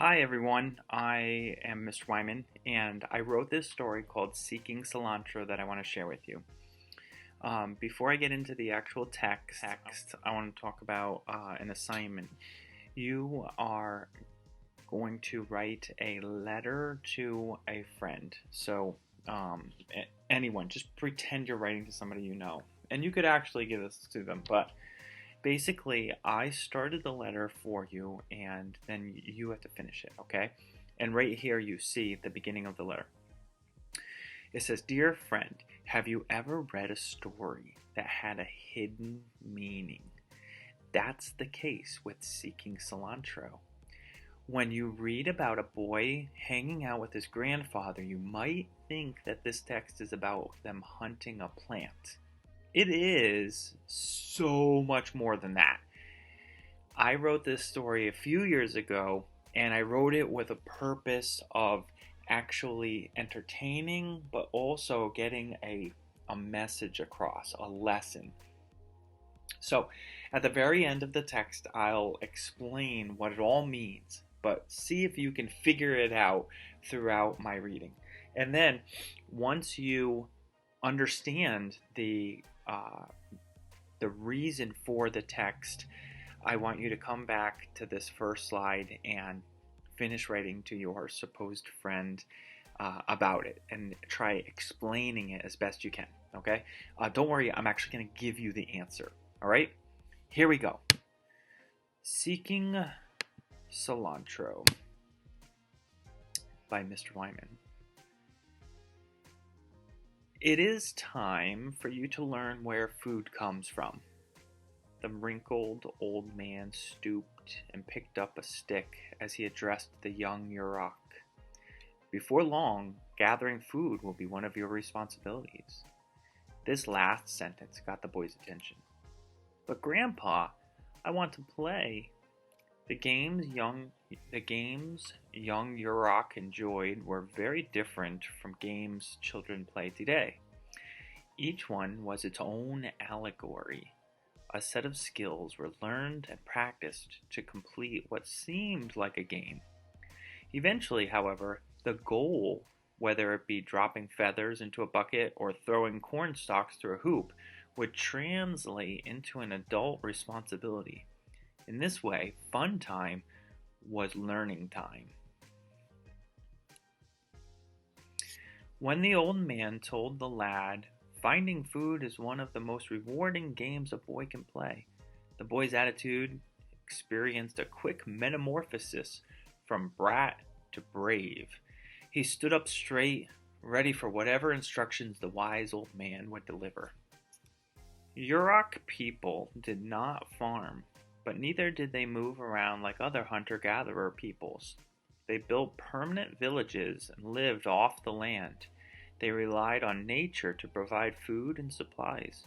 Hi everyone, I am Mr. Weimann, and I wrote this story called Seeking Cilantro that I want to share with you. Before I get into the actual text, I want to talk about an assignment. You are going to write a letter to a friend. So, anyone, just pretend you're writing to somebody you know. And you could actually give this to them, but basically, I started the letter for you, and then you have to finish it, okay? And right here, you see the beginning of the letter. It says, "Dear friend, have you ever read a story that had a hidden meaning? That's the case with Seeking Cilantro. When you read about a boy hanging out with his grandfather, you might think that this text is about them hunting a plant. It is so much more than that. I wrote this story a few years ago, and I wrote it with a purpose of actually entertaining, but also getting a message across, a lesson. So, at the very end of the text, I'll explain what it all means, but see if you can figure it out throughout my reading. And then, once you understand the reason for the text, I want you to come back to this first slide and finish writing to your supposed friend about it and try explaining it as best you can, okay? Don't worry, I'm actually going to give you the answer, all right? Here we go. Seeking Cilantro by Mr. Weimann. It is time for you to learn where food comes from. The wrinkled old man stooped and picked up a stick as he addressed the young Yurok. Before long, gathering food will be one of your responsibilities. This last sentence got the boy's attention. But Grandpa, I want to play. The games young Yurok enjoyed were very different from games children play today. Each one was its own allegory. A set of skills were learned and practiced to complete what seemed like a game. Eventually, however, the goal, whether it be dropping feathers into a bucket or throwing corn stalks through a hoop, would translate into an adult responsibility. In this way, fun time was learning time. When the old man told the lad, finding food is one of the most rewarding games a boy can play, the boy's attitude experienced a quick metamorphosis from brat to brave. He stood up straight, ready for whatever instructions the wise old man would deliver. Yurok people did not farm, but neither did they move around like other hunter-gatherer peoples. They built permanent villages and lived off the land. They relied on nature to provide food and supplies.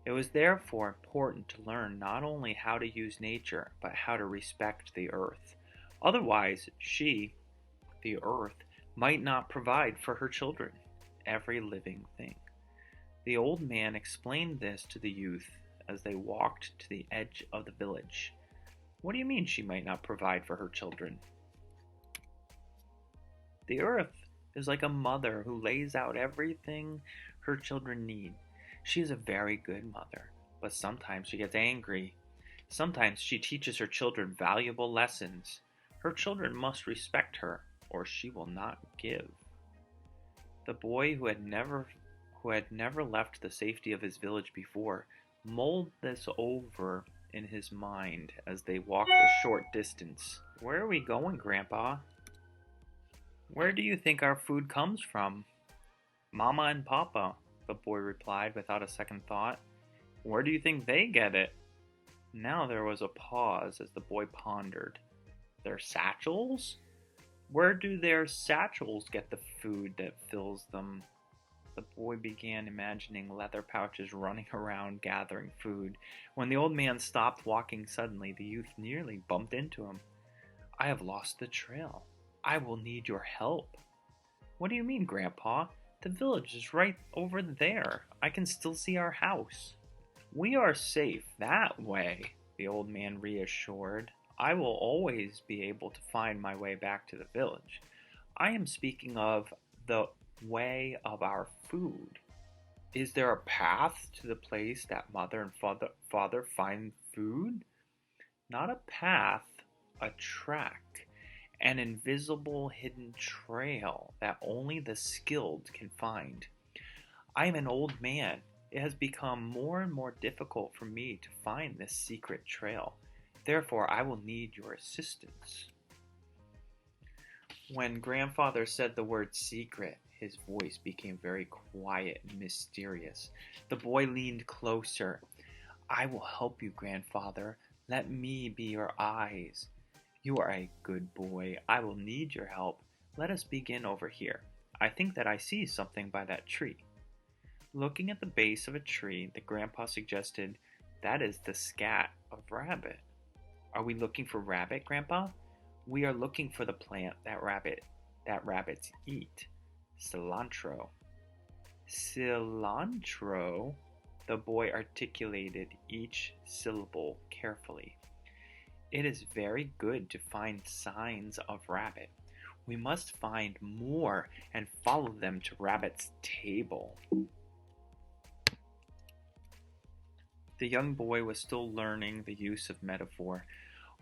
It was therefore important to learn not only how to use nature, but how to respect the earth. Otherwise, she, the earth, might not provide for her children, every living thing. The old man explained this to the youth as they walked to the edge of the village. What do you mean she might not provide for her children? The earth is like a mother who lays out everything her children need. She is a very good mother, but sometimes she gets angry. Sometimes she teaches her children valuable lessons. Her children must respect her, or she will not give. The boy who had never left the safety of his village before mulled this over in his mind as they walked a short distance. Where are we going, Grandpa? Where do you think our food comes from? Mama and Papa, the boy replied without a second thought. Where do you think they get it? Now there was a pause as the boy pondered. Their satchels? Where do their satchels get the food that fills them? The boy began imagining leather pouches running around gathering food. When the old man stopped walking suddenly, the youth nearly bumped into him. I have lost the trail. I will need your help. What do you mean, Grandpa? The village is right over there. I can still see our house. We are safe that way, the old man reassured. I will always be able to find my way back to the village. I am speaking of the way of our food. Is there a path to the place that mother and father find food? Not a path, a track, an invisible hidden trail that only the skilled can find. I am an old man. It has become more and more difficult for me to find this secret trail. Therefore, I will need your assistance. When grandfather said the word secret, his voice became very quiet and mysterious. The boy leaned closer. I will help you, grandfather. Let me be your eyes. You are a good boy. I will need your help. Let us begin over here. I think that I see something by that tree. Looking at the base of a tree, the grandpa suggested, that is the scat of rabbit. Are we looking for rabbit, Grandpa? We are looking for the plant that rabbits eat. Cilantro. Cilantro? The boy articulated each syllable carefully. It is very good to find signs of rabbit. We must find more and follow them to Rabbit's table. The young boy was still learning the use of metaphor.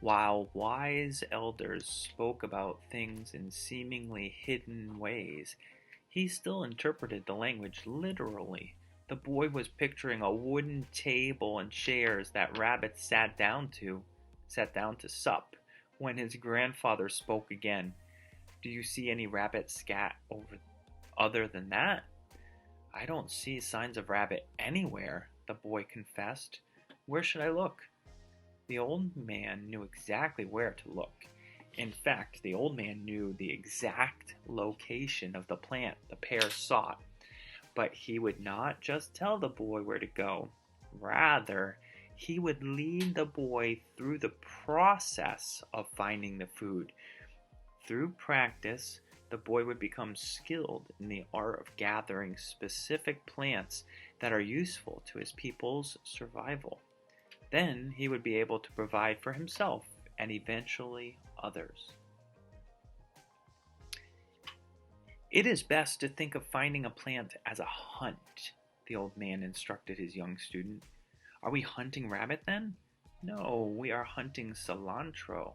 While wise elders spoke about things in seemingly hidden ways, he still interpreted the language literally. The boy was picturing a wooden table and chairs that rabbits sat down to sup, when his grandfather spoke again. Do you see any rabbit scat other than that? I don't see signs of rabbit anywhere, the boy confessed. Where should I look? The old man knew exactly where to look. In fact, the old man knew the exact location of the plant the pair sought. But he would not just tell the boy where to go. Rather, he would lead the boy through the process of finding the food. Through practice, the boy would become skilled in the art of gathering specific plants that are useful to his people's survival. Then he would be able to provide for himself and eventually others. It is best to think of finding a plant as a hunt, the old man instructed his young student. Are we hunting rabbit then? No, we are hunting cilantro.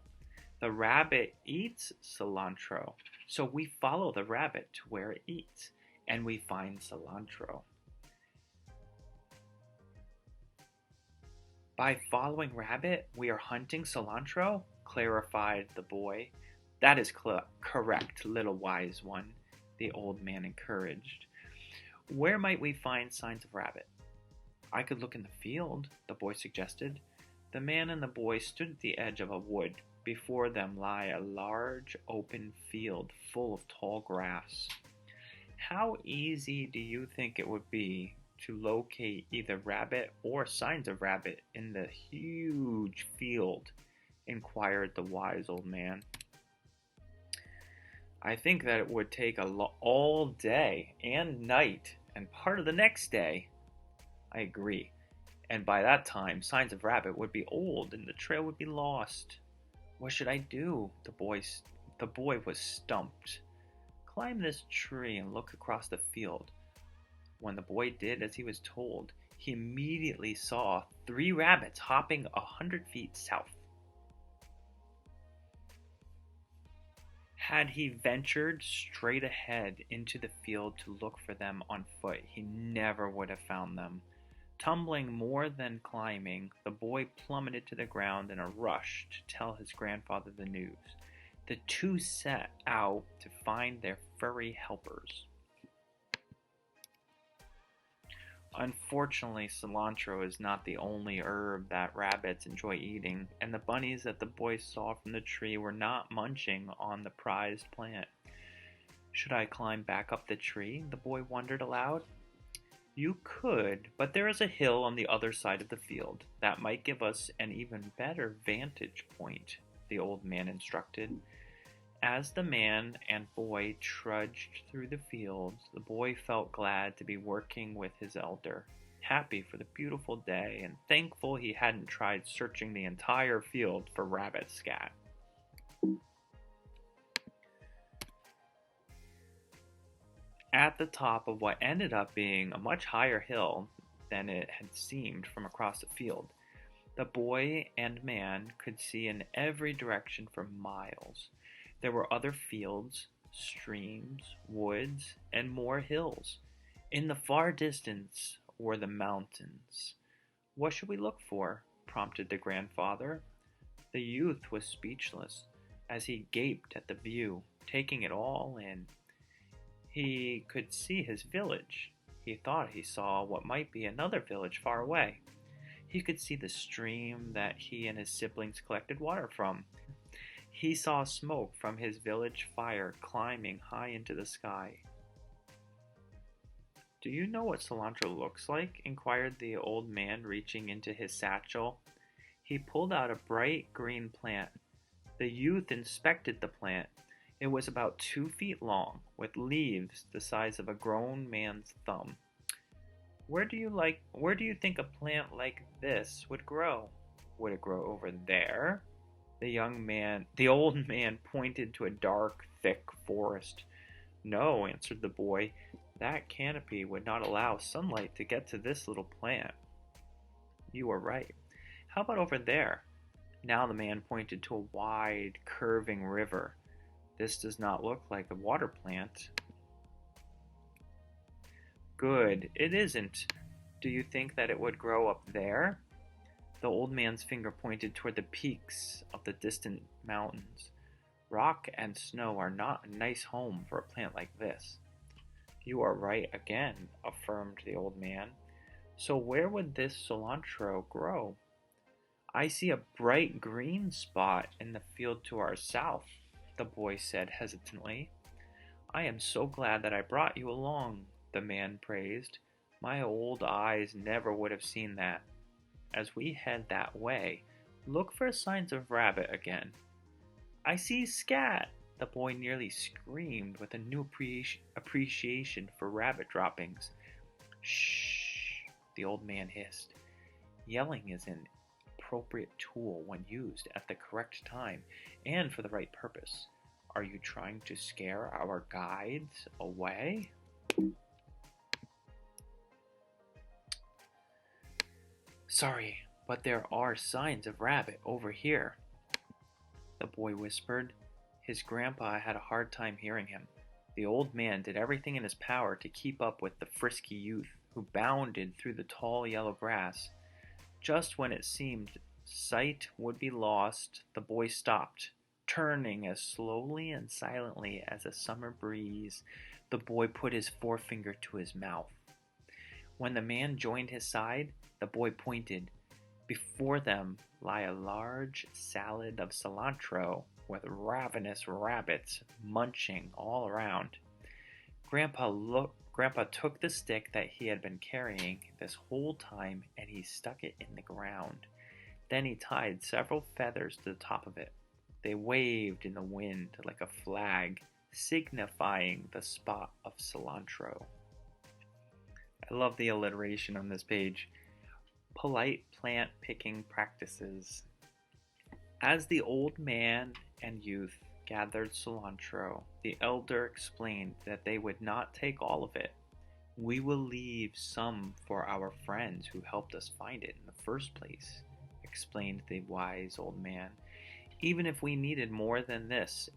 The rabbit eats cilantro, so we follow the rabbit to where it eats, and we find cilantro. By following rabbit, we are hunting cilantro, clarified the boy. That is correct, little wise one, the old man encouraged. Where might we find signs of rabbit? I could look in the field, the boy suggested. The man and the boy stood at the edge of a wood. Before them lay a large open field full of tall grass. How easy do you think it would be to locate either rabbit or signs of rabbit in the huge field? Inquired the wise old man. I think that it would take all day and night and part of the next day. I agree. And by that time, signs of rabbit would be old and the trail would be lost. What should I do? The boy was stumped. Climb this tree and look across the field. When the boy did as he was told, he immediately saw 3 rabbits hopping 100 feet south. Had he ventured straight ahead into the field to look for them on foot, he never would have found them. Tumbling more than climbing, the boy plummeted to the ground in a rush to tell his grandfather the news. The two set out to find their furry helpers. Unfortunately, cilantro is not the only herb that rabbits enjoy eating, and the bunnies that the boy saw from the tree were not munching on the prized plant. Should I climb back up the tree? The boy wondered aloud. You could, but there is a hill on the other side of the field. That might give us an even better vantage point, the old man instructed. As the man and boy trudged through the fields, the boy felt glad to be working with his elder. happy for the beautiful day and thankful he hadn't tried searching the entire field for rabbit scat. At the top of what ended up being a much higher hill than it had seemed from across the field, the boy and man could see in every direction for miles. There were other fields, streams, woods, and more hills. In the far distance were the mountains. "What should we look for?" prompted the grandfather. The youth was speechless as he gaped at the view, taking it all in. He could see his village. He thought he saw what might be another village far away. He could see the stream that he and his siblings collected water from. He saw smoke from his village fire climbing high into the sky. "Do you know what cilantro looks like?" inquired the old man, reaching into his satchel. He pulled out a bright green plant. The youth inspected the plant. It was about 2 feet long, with leaves the size of a grown man's thumb. Where do you think a plant like this would grow?" "Would it grow over there?" The old man pointed to a dark, thick forest. "No," answered the boy. "That canopy would not allow sunlight to get to this little plant." "You are right. How about over there?" Now the man pointed to a wide, curving river. "This does not look like a water plant." "Good, it isn't. Do you think that it would grow up there?" The old man's finger pointed toward the peaks of the distant mountains. "Rock and snow are not a nice home for a plant like this." "You are right again," affirmed the old man. "So where would this cilantro grow?" "I see a bright green spot in the field to our south," the boy said hesitantly. "I am so glad that I brought you along," the man praised. "My old eyes never would have seen that. As we head that way, look for signs of rabbit again." "I see scat!" The boy nearly screamed with a new appreciation for rabbit droppings. "Shh!" the old man hissed. "Yelling is an appropriate tool when used at the correct time and for the right purpose. Are you trying to scare our guides away?" "Sorry, but there are signs of rabbit over here," the boy whispered. His grandpa had a hard time hearing him. The old man did everything in his power to keep up with the frisky youth who bounded through the tall yellow grass. Just when it seemed sight would be lost, the boy stopped, turning as slowly and silently as a summer breeze. The boy put his forefinger to his mouth. When the man joined his side, the boy pointed. Before them lay a large salad of cilantro with ravenous rabbits munching all around. Grandpa took the stick that he had been carrying this whole time and he stuck it in the ground. Then he tied several feathers to the top of it. They waved in the wind like a flag, signifying the spot of cilantro. I love the alliteration on this page. Polite plant picking practices. As the old man and youth gathered cilantro, the elder explained that they would not take all of it. "We will leave some for our friends who helped us find it in the first place," explained the wise old man. Even if we needed more than this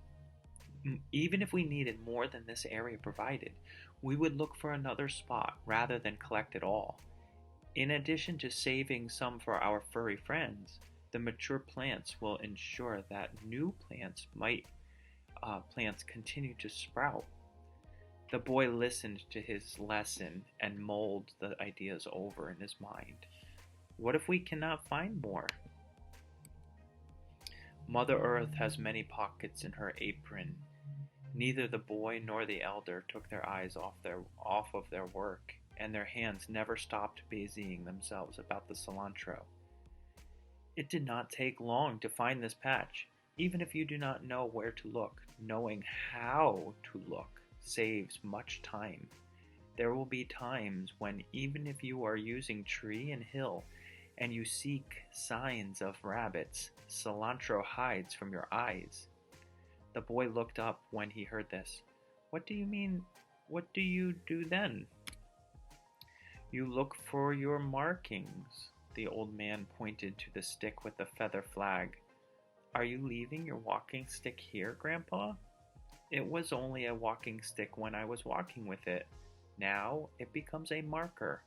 area provided, we would look for another spot rather than collect it all. In addition to saving some for our furry friends, the mature plants will ensure that new plants continue to sprout. The boy listened to his lesson and mulled the ideas over in his mind. What if we cannot find more? Mother Earth has many pockets in her apron. Neither the boy nor the elder took their eyes off of their work, and their hands never stopped busying themselves about the cilantro. It did not take long to find this patch. Even if you do not know where to look, knowing how to look saves much time. There will be times when, even if you are using tree and hill and you seek signs of rabbits, cilantro hides from your eyes. The boy looked up when he heard this. What do you mean? What do you do then? You look for your markings. The old man pointed to the stick with the feather flag. Are you leaving your walking stick here, Grandpa? It was only a walking stick when I was walking with it. Now it becomes a marker.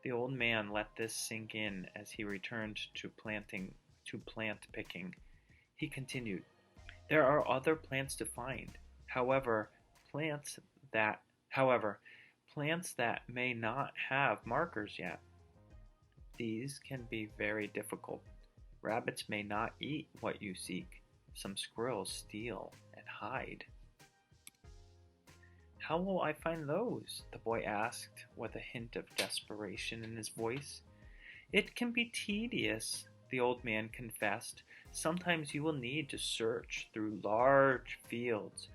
The old man let this sink in as he returned to plant picking. He continued, there are other plants to find. Plants that plants that may not have markers yet. These can be very difficult. Rabbits may not eat what you seek. Some squirrels steal and hide. How will I find those? The boy asked, with a hint of desperation in his voice. It can be tedious, the old man confessed. Sometimes you will need to search through large fields.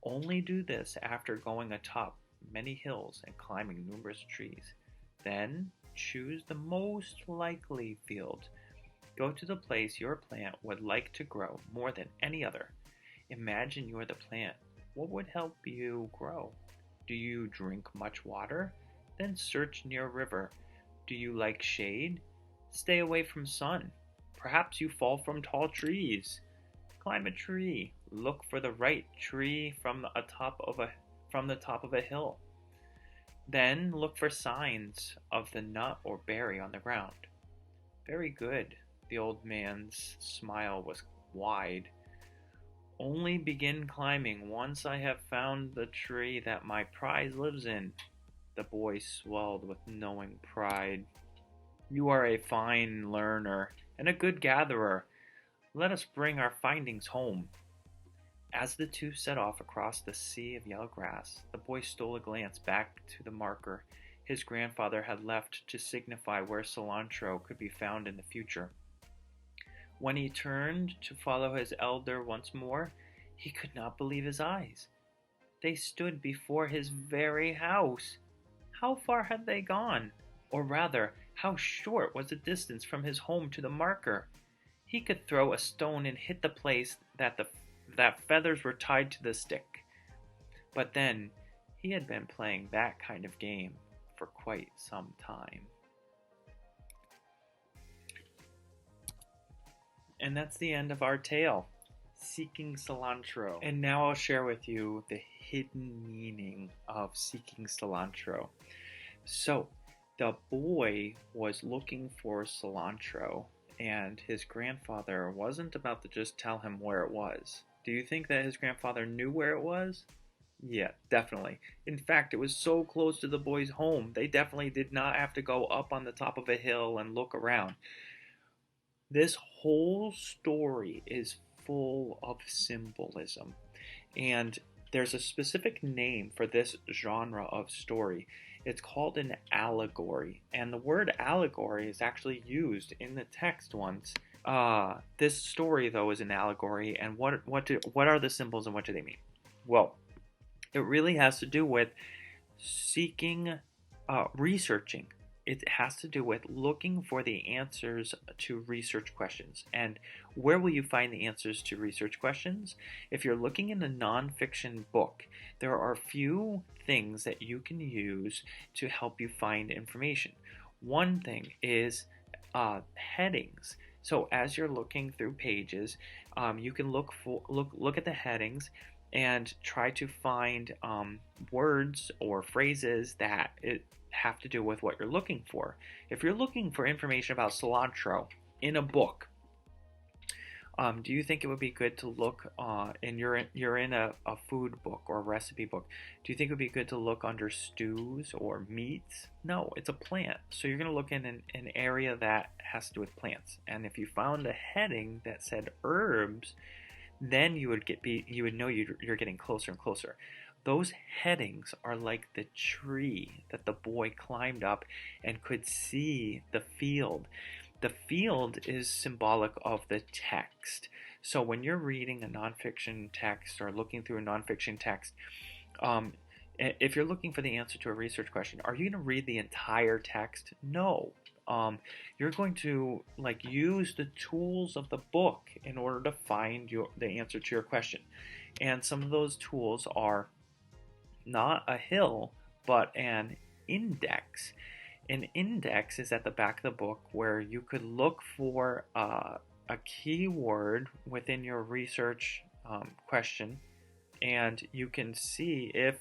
Only do this after going atop many hills and climbing numerous trees. Then choose the most likely field. Go to the place your plant would like to grow more than any other. Imagine you are the plant. What would help you grow? Do you drink much water? Then search near a river. Do you like shade? Stay away from sun. Perhaps you fall from tall trees. Climb a tree. Look for the right tree from the top of a hill. Then look for signs of the nut or berry on the ground. Very good. The old man's smile was wide. Only begin climbing once I have found the tree that my prize lives in. The boy swelled with knowing pride. You are a fine learner and a good gatherer. Let us bring our findings home. As the two set off across the sea of yellow grass, the boy stole a glance back to the marker his grandfather had left to signify where cilantro could be found in the future. When he turned to follow his elder once more, he could not believe his eyes. They stood before his very house. How far had they gone? Or rather, how short was the distance from his home to the marker? He could throw a stone and hit the place that feathers were tied to the stick. But then, he had been playing that kind of game for quite some time. And that's the end of our tale, Seeking Cilantro. And now I'll share with you the hidden meaning of seeking cilantro. So, the boy was looking for cilantro, and his grandfather wasn't about to just tell him where it was. Do you think that his grandfather knew where it was? Yeah, definitely. In fact, it was so close to the boy's home, they definitely did not have to go up on the top of a hill and look around. This whole story is full of symbolism, and there's a specific name for this genre of story. It's called an allegory, and the word allegory is actually used in the text once. This story, though, is an allegory, and what are the symbols and what do they mean? Well, it really has to do with seeking, researching. It has to do with looking for the answers to research questions. And where will you find the answers to research questions? If you're looking in a nonfiction book, there are a few things that you can use to help you find information. One thing is headings. So as you're looking through pages, you can look at the headings and try to find words or phrases that have to do with what you're looking for. If you're looking for information about cilantro in a book, do you think it would be good to look and you're in a food book or a recipe book, do you think it would be good to look under stews or meats? No, it's a plant. So you're going to look in an area that has to do with plants. And if you found a heading that said herbs, then you would know you're getting closer and closer. Those headings are like the tree that the boy climbed up and could see the field. The field is symbolic of the text. So when you're reading a nonfiction text or looking through a nonfiction text, If you're looking for the answer to a research question, are you going to read the entire text? No. You're going to use the tools of the book in order to find the answer to your question. And some of those tools are not a hill, but an index. An index is at the back of the book where you could look for a keyword within your research question, and you can see if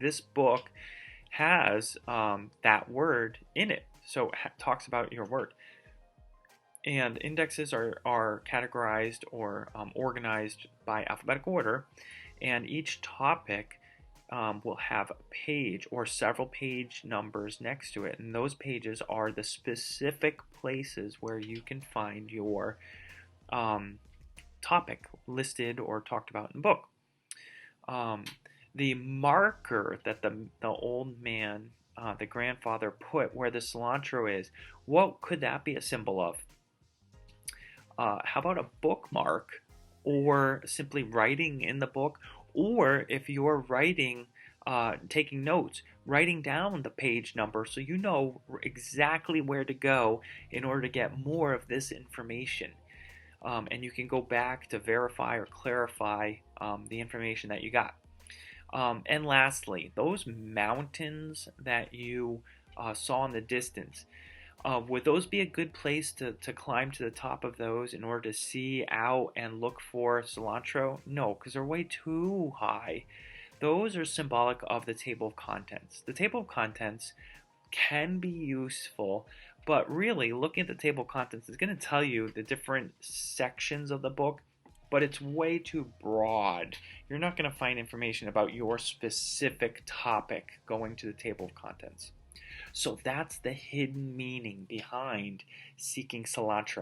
this book has that word in it. So it talks about your word. And indexes are categorized or organized by alphabetical order, and each topic will have a page or several page numbers next to it, and those pages are the specific places where you can find your topic listed or talked about in the book. The marker that the old man, the grandfather, put where the cilantro is, what could that be a symbol of? How about a bookmark, or simply writing in the book, or if you're writing, taking notes, writing down the page number so you know exactly where to go in order to get more of this information. And you can go back to verify or clarify the information that you got. And lastly, those mountains that you saw in the distance, would those be a good place to climb to the top of those in order to see out and look for cilantro? No, because they're way too high. Those are symbolic of the table of contents. The table of contents can be useful, but really looking at the table of contents is going to tell you the different sections of the book, but it's way too broad. You're not going to find information about your specific topic going to the table of contents. So that's the hidden meaning behind seeking cilantro.